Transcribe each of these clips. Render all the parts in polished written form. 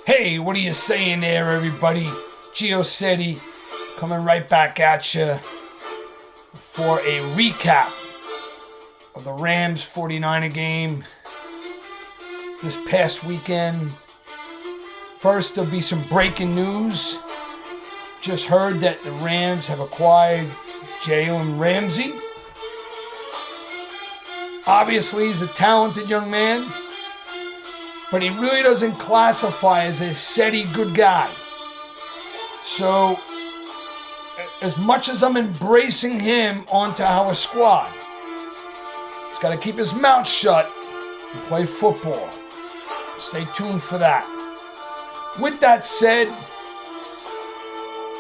Hey, what are you saying there, everybody? Gio City coming right back at you for a recap of the Rams 49er game this past weekend. First, there'll be some breaking news. Just heard that the Rams have acquired Jalen Ramsey. Obviously, he's a talented young man, but he really doesn't classify as a steady good guy. So, as much as I'm embracing him onto our squad, he's got to keep his mouth shut and play football. Stay tuned for that. With that said,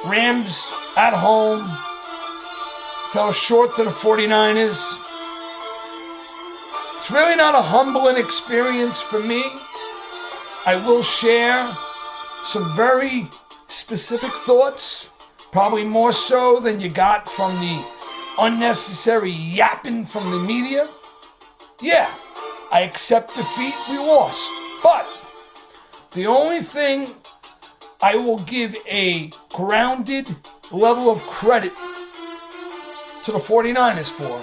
Rams at home fell short to the 49ers. It's really not a humbling experience for me. I will share some very specific thoughts, probably more so than you got from the unnecessary yapping from the media. Yeah, I accept defeat, we lost. But the only thing I will give a grounded level of credit to the 49ers for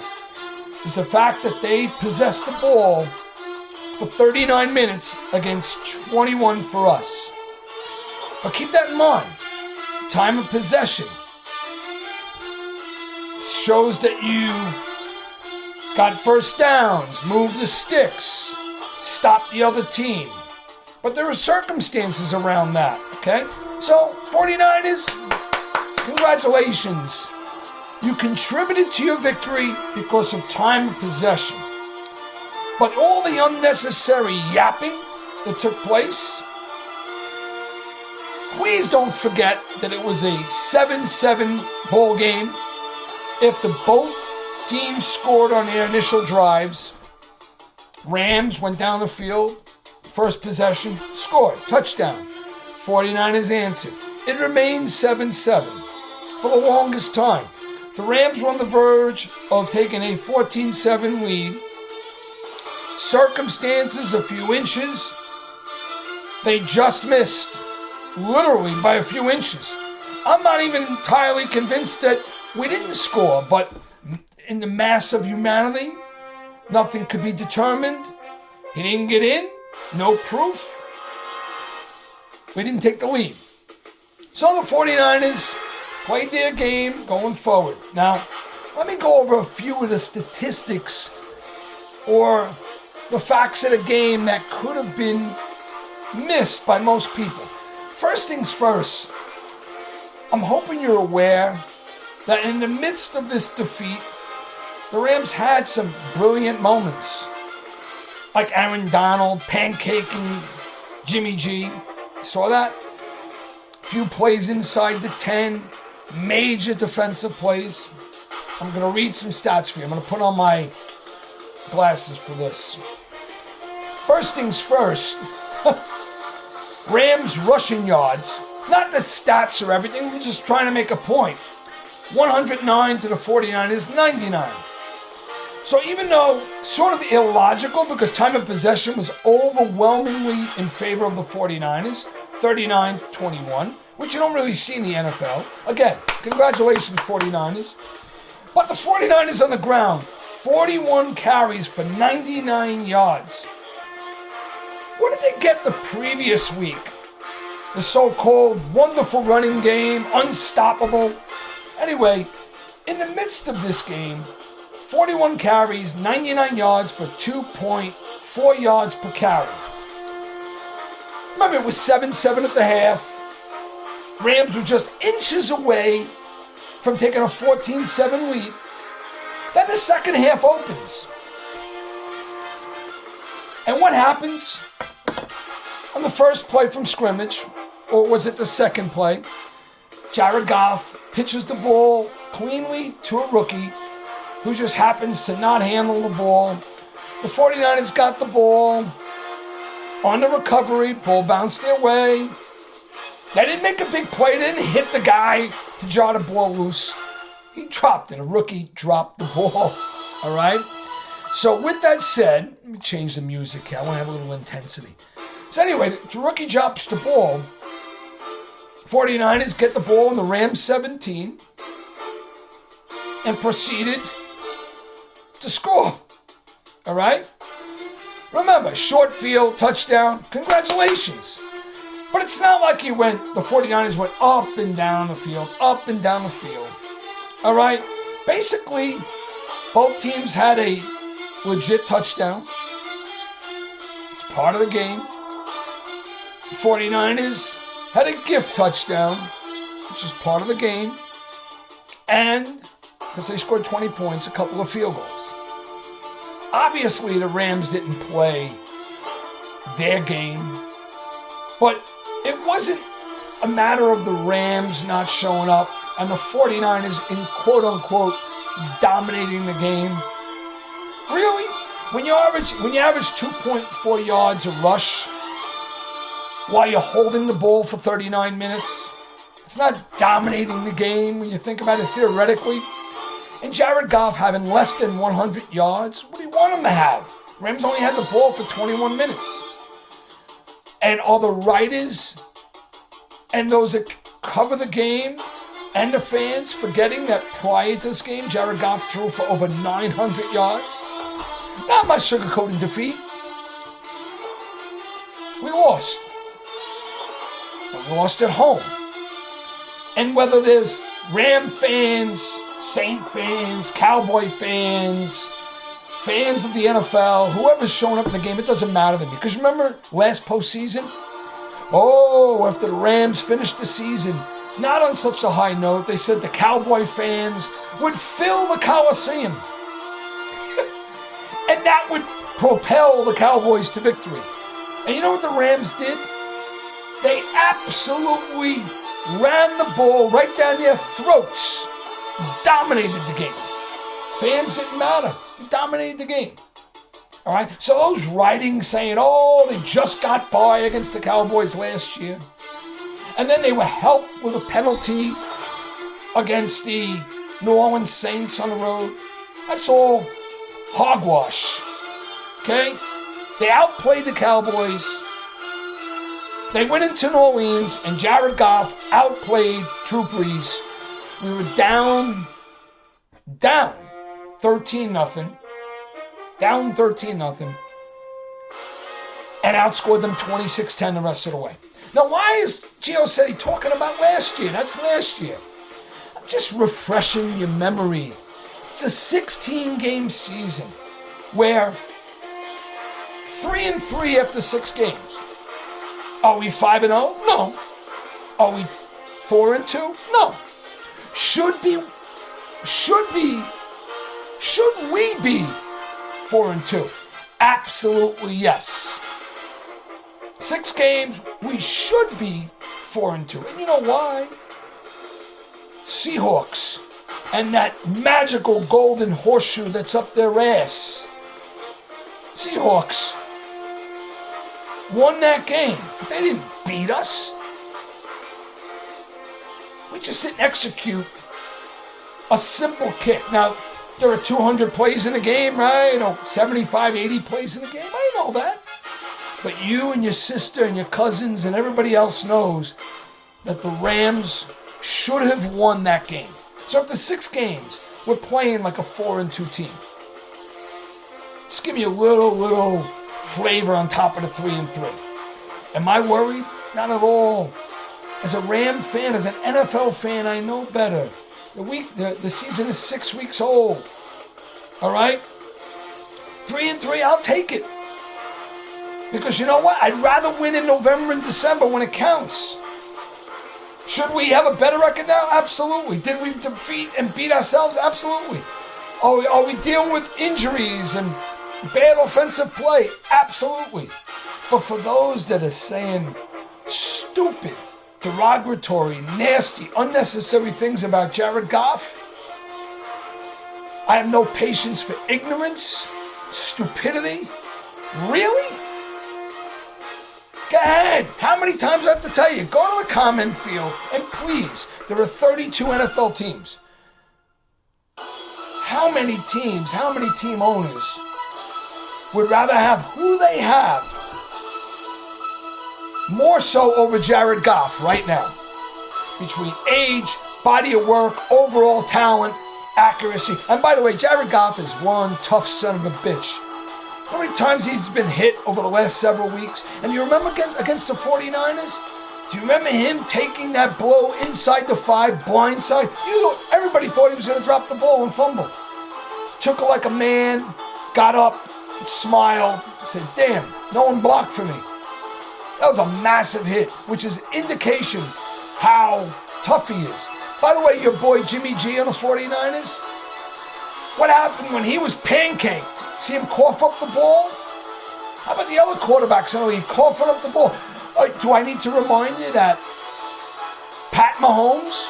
is the fact that they possessed the ball for 39 minutes against 21 for us. But keep that in mind. Time of possession shows that you got first downs, moved the sticks, stopped the other team. But there are circumstances around that, okay? So, 49ers, congratulations. You contributed to your victory because of time of possession. But all the unnecessary yapping that took place, please don't forget that it was a 7-7 ball game. If both teams scored on their initial drives, Rams went down the field, first possession, scored, touchdown. 49ers answered. It remained 7-7 for the longest time. The Rams were on the verge of taking a 14-7 lead. Circumstances, a few inches. They just missed, literally by a few inches. I'm not even entirely convinced that we didn't score, but in the mass of humanity, nothing could be determined. He didn't get in, no proof. We didn't take the lead. So the 49ers played their game going forward. Now, let me go over a few of the statistics or the facts of the game that could have been missed by most people. First things first, I'm hoping you're aware that in the midst of this defeat, the Rams had some brilliant moments. Like Aaron Donald pancaking Jimmy G. You saw that? A few plays inside the 10. Major defensive plays. I'm going to read some stats for you. I'm going to put on my glasses for this. First things first, Rams rushing yards. Not that stats are everything, we're just trying to make a point. 109 to the 49ers, 99. So even though sort of illogical because time of possession was overwhelmingly in favor of the 49ers, 39-21, which you don't really see in the NFL. Again, congratulations 49ers. But the 49ers on the ground, 41 carries for 99 yards. What did they get the previous week? The so-called wonderful running game, unstoppable. Anyway, in the midst of this game, 41 carries, 99 yards for 2.4 yards per carry. Remember, it was 7-7 at the half. Rams were just inches away from taking a 14-7 lead. Then the second half opens. And what happens on the first play from scrimmage, or was it the second play? Jared Goff pitches the ball cleanly to a rookie who just happens to not handle the ball. The 49ers got the ball on the recovery, ball bounced their way. They didn't make a big play, they didn't hit the guy to jar the ball loose. He dropped it, a rookie dropped the ball, all right? So with that said, let me change the music here, I want to have a little intensity. So anyway, the rookie drops the ball. 49ers get the ball in the Rams 17 and proceeded to score. All right? Remember, short field, touchdown, congratulations. But it's not like the 49ers went up and down the field, up and down the field. All right? Basically, both teams had a legit touchdown. It's part of the game. The 49ers had a gift touchdown, which is part of the game. And, because they scored 20 points, a couple of field goals. Obviously, the Rams didn't play their game, but it wasn't a matter of the Rams not showing up and the 49ers in quote-unquote dominating the game. Really? When you average 2.4 yards a rush while you're holding the ball for 39 minutes, it's not dominating the game when you think about it theoretically. And Jared Goff having less than 100 yards, what do you want him to have? Rams only had the ball for 21 minutes. And are the writers and those that cover the game and the fans forgetting that prior to this game, Jared Goff threw for over 900 yards? Not my sugarcoating defeat. We lost. We lost at home. And whether there's Ram fans, Saint fans, Cowboy fans, fans of the NFL, whoever's showing up in the game, it doesn't matter to me. Because remember last postseason? Oh, after the Rams finished the season, not on such a high note, they said the Cowboy fans would fill the Coliseum. And that would propel the Cowboys to victory. And you know what the Rams did? They absolutely ran the ball right down their throats. Dominated the game. Fans didn't matter. They dominated the game. All right? So those writings saying, oh, they just got by against the Cowboys last year. And then they were helped with a penalty against the New Orleans Saints on the road. That's all hogwash. Okay? They outplayed the Cowboys. They went into New Orleans and Jared Goff outplayed Drew Brees. We were down 13-0. Down 13-0. And outscored them 26-10 the rest of the way. Now, why is Gio Cedi talking about last year? That's last year. I'm just refreshing your memory. It's a 16-game season where 3-3 after 6 games. Are we 5-0? No. Are we 4-2? No. Should we be 4-2? Absolutely yes. 6 games, we should be 4-2. And you know why? Seahawks and that magical golden horseshoe that's up their ass. Seahawks won that game, but they didn't beat us. We just didn't execute a simple kick. Now, there are 200 plays in a game, right? 75, 80 plays in a game. I know that. But you and your sister and your cousins and everybody else knows that the Rams should have won that game. So after 6 games, we're playing like a 4-2 team. Just give me a little flavor on top of the 3-3. Am I worried? Not at all. As a Ram fan, as an NFL fan, I know better. The season is 6 weeks old. All right? 3-3, I'll take it. Because you know what? I'd rather win in November and December when it counts. Should we have a better record now? Absolutely. Did we defeat and beat ourselves? Absolutely. Are we dealing with injuries and bad offensive play? Absolutely. But for those that are saying stupid, derogatory, nasty, unnecessary things about Jared Goff, I have no patience for ignorance, stupidity. Really? Go ahead. How many times do I have to tell you? Go to the comment field and please, there are 32 NFL teams. How many teams, how many team owners would rather have who they have more so over Jared Goff right now. Between age, body of work, overall talent, accuracy. And by the way, Jared Goff is one tough son of a bitch. How many times he's been hit over the last several weeks? And you remember against the 49ers? Do you remember him taking that blow inside the 5, blindside? Everybody thought he was going to drop the ball and fumble. Took it like a man, got up, smiled, said, damn, no one blocked for me. That was a massive hit, which is indication how tough he is. By the way, your boy Jimmy G on the 49ers, what happened when he was pancaked? See him cough up the ball? How about the other quarterbacks? He coughing up the ball. Do I need to remind you that Pat Mahomes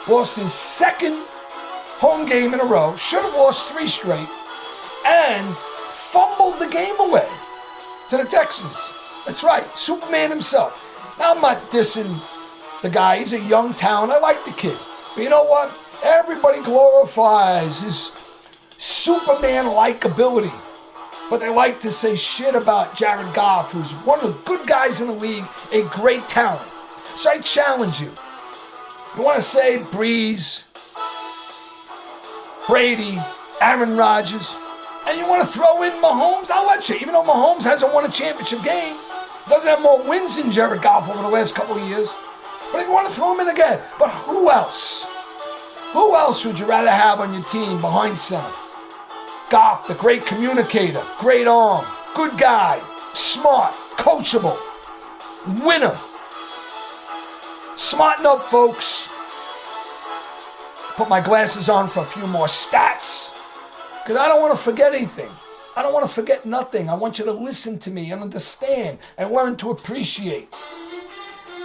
lost his second home game in a row, should have lost 3 straight, and fumbled the game away to the Texans. That's right, Superman himself. Now, I'm not dissing the guy. He's a young talent. I like the kid. But you know what? Everybody glorifies his Superman-like ability. But they like to say shit about Jared Goff, who's one of the good guys in the league, a great talent. So I challenge you. You want to say Breeze, Brady, Aaron Rodgers, and you want to throw in Mahomes? I'll let you. Even though Mahomes hasn't won a championship game, doesn't have more wins than Jared Goff over the last couple of years. But if you want to throw him in again. But who else? Who else would you rather have on your team behind center? Goff, the great communicator, great arm, good guy, smart, coachable, winner. Smarten up, folks. Put my glasses on for a few more stats, because I don't want to forget anything. I don't want to forget nothing. I want you to listen to me and understand and learn to appreciate.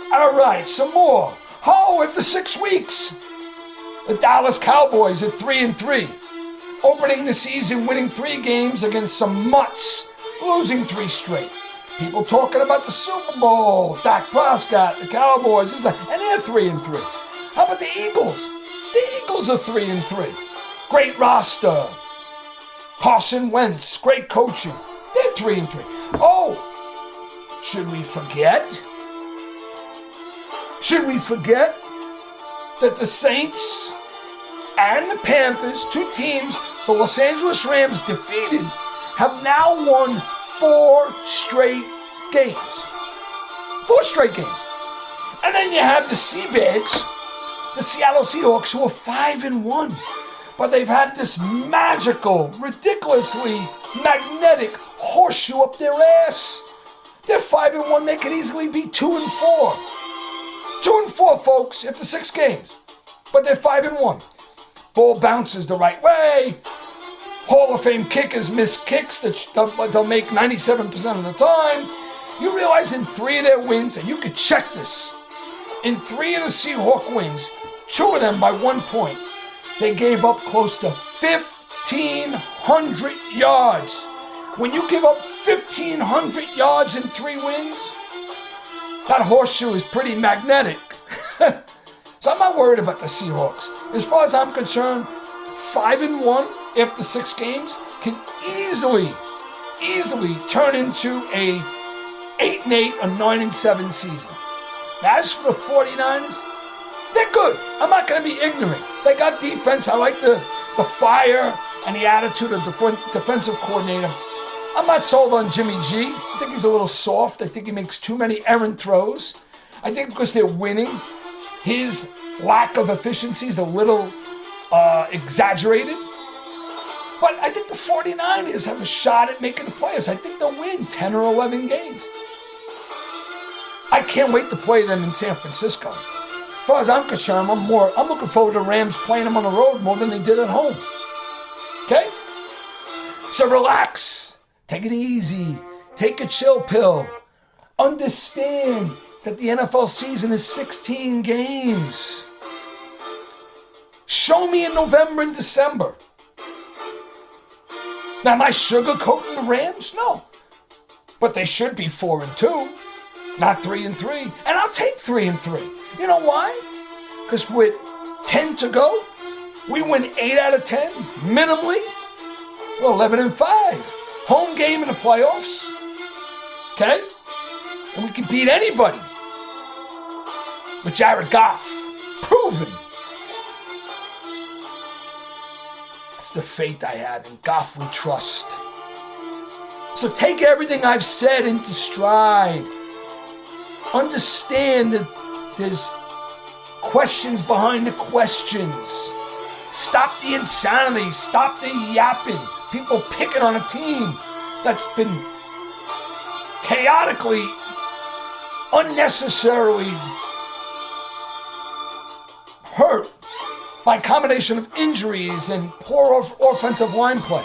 All right, some more. After 6 weeks, the Dallas Cowboys at 3-3. Opening the season, winning 3 games against some mutts, losing 3 straight. People talking about the Super Bowl, Dak Prescott, the Cowboys, and they're 3-3. How about the Eagles? The Eagles are 3-3. Great roster. Carson Wentz, great coaching. They're 3-3. Oh, should we forget? Should we forget that the Saints and the Panthers, 2 teams the Los Angeles Rams defeated, have now won 4 straight games. 4 straight games. And then you have the Seabags, the Seattle Seahawks, who are 5-1. But they've had this magical, ridiculously magnetic horseshoe up their ass. They're 5-1. They could easily be 2-4. 2-4, folks, after 6 games. But they're 5-1. Ball bounces the right way. Hall of Fame kickers miss kicks that they'll make 97% of the time. You realize in 3 of their wins, and you could check this, in 3 of the Seahawk wins, 2 of them by 1 point, they gave up close to 1,500 yards. When you give up 1,500 yards in 3 wins, that horseshoe is pretty magnetic. So I'm not worried about the Seahawks. As far as I'm concerned, 5-1 after 6 games can easily turn into a 8-8 or 9-7 season. Now, as for the 49ers, they're good. I'm not going to be ignorant. They got defense. I like the fire and the attitude of the defensive coordinator. I'm not sold on Jimmy G. I think he's a little soft. I think he makes too many errant throws. I think because they're winning, his lack of efficiency is a little exaggerated. But I think the 49ers have a shot at making the playoffs. I think they'll win 10 or 11 games. I can't wait to play them in San Francisco. As far as I'm concerned, I'm looking forward to Rams playing them on the road more than they did at home. Okay? So relax. Take it easy. Take a chill pill. Understand that the NFL season is 16 games. Show me in November and December. Now, am I sugarcoating the Rams? No. But they should be 4-2, not 3-3. And I'll take 3-3. You know why? Because with 10 to go, we win 8 out of 10, minimally. We're 11-5. Home game in the playoffs. Okay? And we can beat anybody. With Jared Goff. Proven. That's the faith I have. In Goff we trust. So take everything I've said into stride. Understand that there's questions behind the questions. Stop the insanity. Stop the yapping. People picking on a team that's been chaotically, unnecessarily hurt by a combination of injuries and poor offensive line play.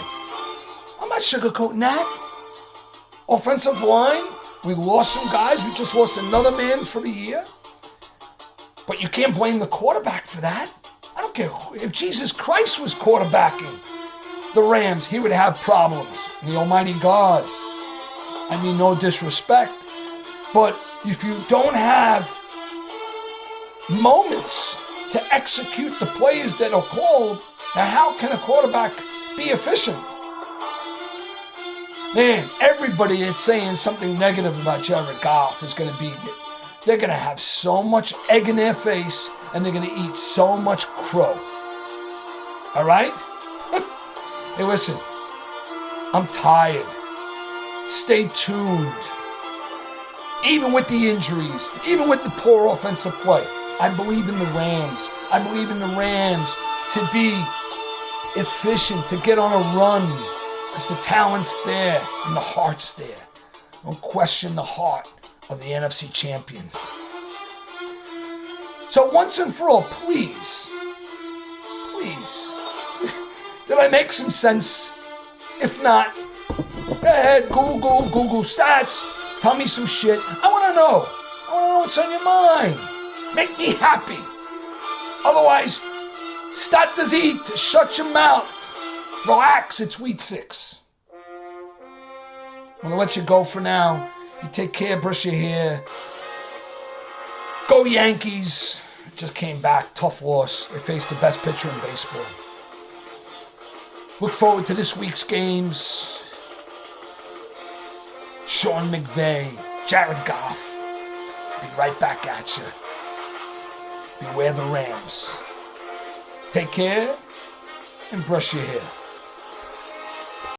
I'm not sugarcoating that. Offensive line, we lost some guys. We just lost another man for the year. But you can't blame the quarterback for that. I don't care. If Jesus Christ was quarterbacking the Rams, he would have problems. The Almighty God. I mean, no disrespect. But if you don't have moments to execute the plays that are called, now how can a quarterback be efficient? Man, everybody that's saying something negative about Jared Goff is going to be, they're going to have so much egg in their face and they're going to eat so much crow. All right? Hey, listen, I'm tired. Stay tuned. Even with the injuries, even with the poor offensive play, I believe in the Rams. I believe in the Rams to be efficient, to get on a run. Because the talent's there and the heart's there. Don't question the heart of the NFC champions. So once and for all, please, did I make some sense? If not, go ahead, Google stats, tell me some shit. I want to know what's on your mind. Make me happy. Otherwise, start to eat, shut your mouth. Relax, it's week 6. I'm going to let you go for now. You take care, brush your hair. Go Yankees. Just came back, tough loss. They faced the best pitcher in baseball. Look forward to this week's games. Sean McVay, Jared Goff. Be right back at you. Beware the Rams. Take care and brush your hair.